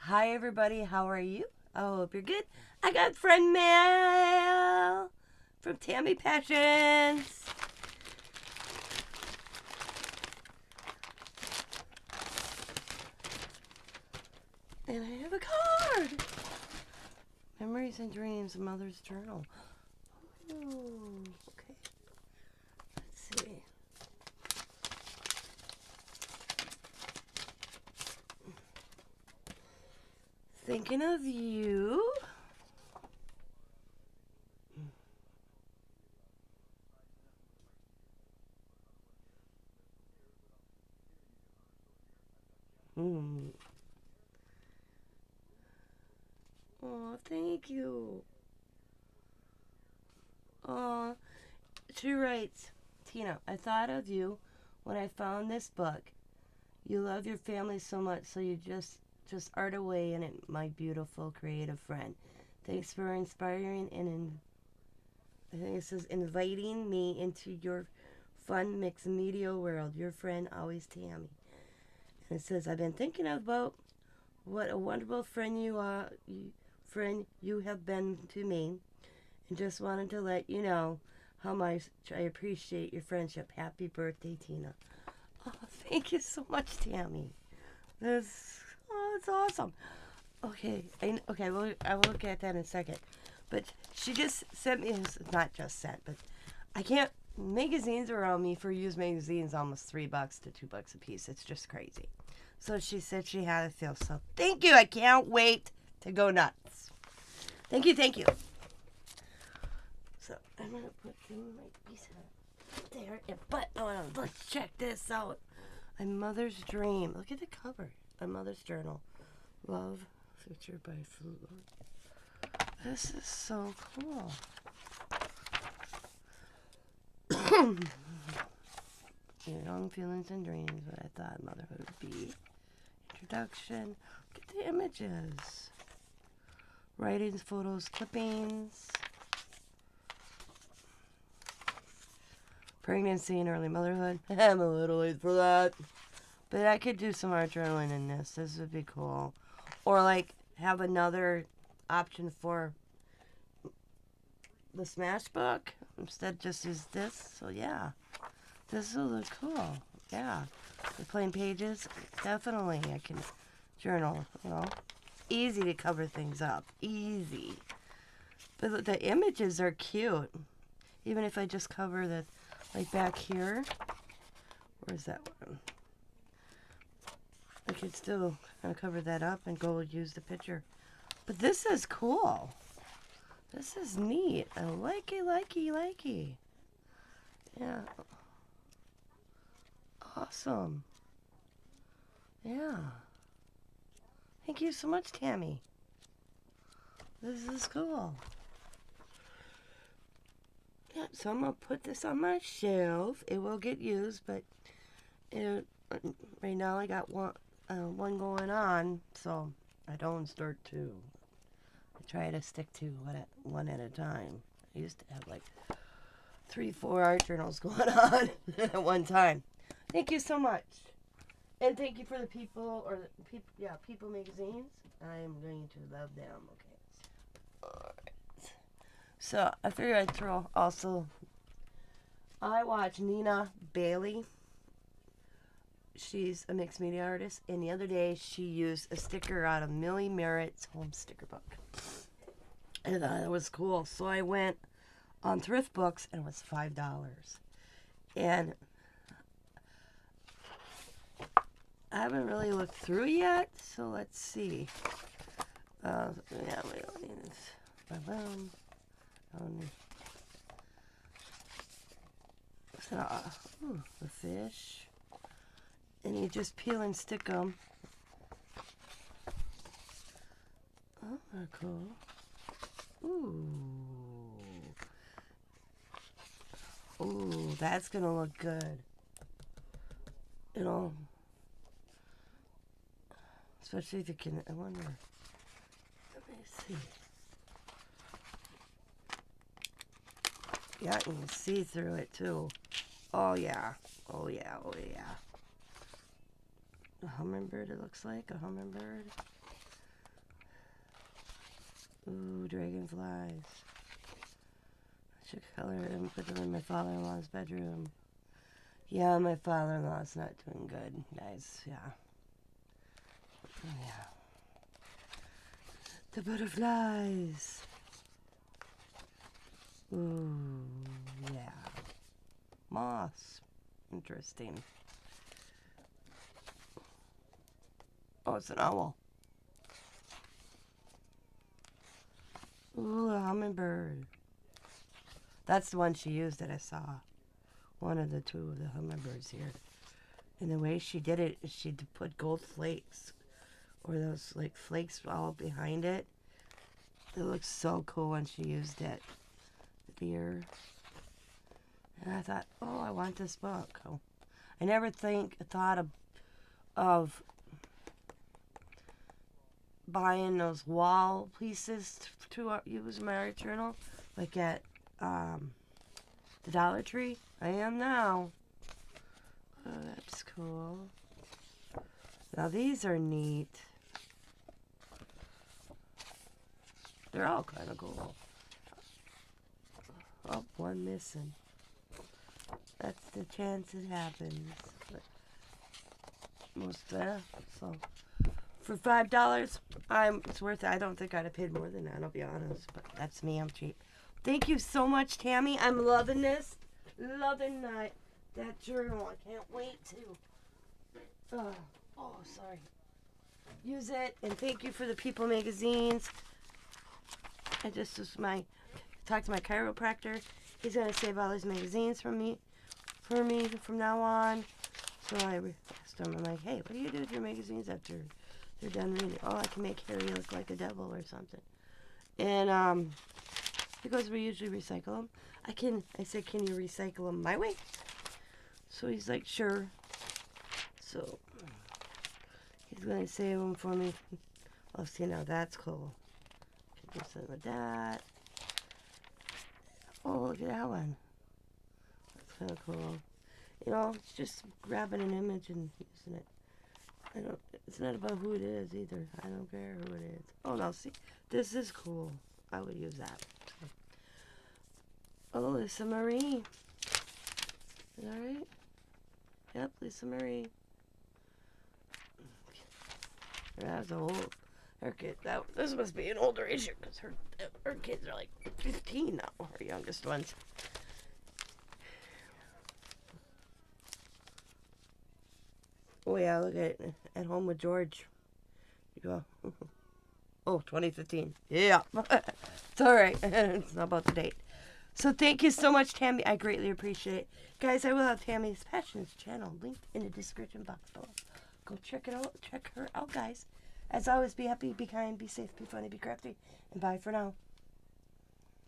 Hi, everybody. How are you? I hope you're good. I got friend mail from Tammy Passions. And I have a card. Memories and Dreams, Mother's Journal. Ooh, okay. Let's see. Thinking of you. Hmm. Oh, thank you. Oh, she writes, Tina, I thought of you when I found this book. You love your family so much, so you just art away in it, my beautiful creative friend. Thanks for inspiring I think it says inviting me into your fun mixed media world. Your friend, always Tammy. And it says I've been thinking about what a wonderful friend you have been to me, and just wanted to let you know how much I appreciate your friendship. Happy birthday, Tina. Oh, thank you so much, Tammy. That's awesome. Okay, I will look at that in a second. But she just sent me, not just sent, but I can't, magazines around me for used magazines almost $3 to $2 a piece. It's just crazy. So she said she had a feel. So thank you. I can't wait to go nuts. Thank you, thank you. So I'm going to put my piece there. But let's check this out. A Mother's Dream. Look at the cover. A Mother's Journal. Love, featured by Food. This is so cool. Your young feelings and dreams, what I thought motherhood would be. Introduction. Look at the images. Writings, photos, clippings. Pregnancy and early motherhood. I'm a little late for that. But I could do some art journaling in this. This would be cool. Or like have another option for the Smash book. Instead just use this. So yeah. This will look cool. Yeah. The plain pages. Definitely I can journal, Easy to cover things up. Easy. But the images are cute. Even if I just cover the, like back here. Where's that one? I could still kind of cover that up and go use the picture. But this is cool. This is neat. I likey. Yeah. Awesome. Yeah. Thank you so much, Tammy. This is cool. Yeah, so I'm going to put this on my shelf. It will get used, but right now I got one going on, so I don't start two. I try to stick to one at a time. I used to have like 3-4 art journals going on at one time. Thank you so much. And thank you for the People magazines. I am going to love them. Okay. Alright. So I figured I'd throw also. I watch Nina Bailey. She's a mixed media artist, and the other day she used a sticker out of Millie Merritt's home sticker book. I thought it was cool, so I went on Thrift Books, and it was $5. And I haven't really looked through yet, so let's see. Yeah, we don't need this. The fish. And you just peel and stick them. Oh, they're cool. Ooh, that's gonna look good. Especially if you can, I wonder. Let me see. Yeah, you can see through it too. Oh yeah. A hummingbird, it looks like. A hummingbird. dragonflies. I should color it and put them in my father-in-law's bedroom. Yeah, my father-in-law's not doing good, guys. Yeah. Yeah. The butterflies. Ooh, yeah. Moss. Interesting. Oh, it's an owl. Ooh, a hummingbird. That's the one she used that I saw. One of the two of the hummingbirds here. And the way she did it is she'd put gold flakes. Or those like flakes all behind it. It looks so cool when she used it. The deer. And I thought, oh, I want this book. Oh. I never thought of buying those wall pieces to use in my art journal, like at the Dollar Tree. I am now. Oh, that's cool. Now these are neat. They're all kind of cool. Oh, one missing. That's the chance it happens. But most so for $5, it's worth it. I don't think I'd have paid more than that, I'll be honest. But that's me, I'm cheap. Thank you so much, Tammy. I'm loving this. Loving that journal. I can't wait to sorry. Use it. And thank you for the People magazines. I just talked to my chiropractor. He's gonna save all his magazines for me from now on. So I asked him, I'm like, hey, what do you do with your magazines after they're done reading? Oh, I can make Harry look like a devil or something. And because we usually recycle them, I said, can you recycle them my way? So he's like, sure. So he's gonna save them for me. Oh, see, now that's cool. Can do something with that. Oh, look at that one. That's kind of cool. You know, it's just grabbing an image and using it. It's not about who it is either. I don't care who it is. Oh, no, see, this is cool. I would use that. Oh, Lisa Marie. Is that right? Yep, Lisa Marie. That's old. Her kid. This must be an older issue because her kids are like 15 now. Her youngest ones. Oh yeah, look at Home with George. You go. Oh, 2015. Yeah, it's all right. It's not about the date. So thank you so much, Tammy. I greatly appreciate it. Guys, I will have Tammy's Passions channel linked in the description box below. Go check it out. Check her out, guys. As always, be happy, be kind, be safe, be funny, be crafty. And bye for now.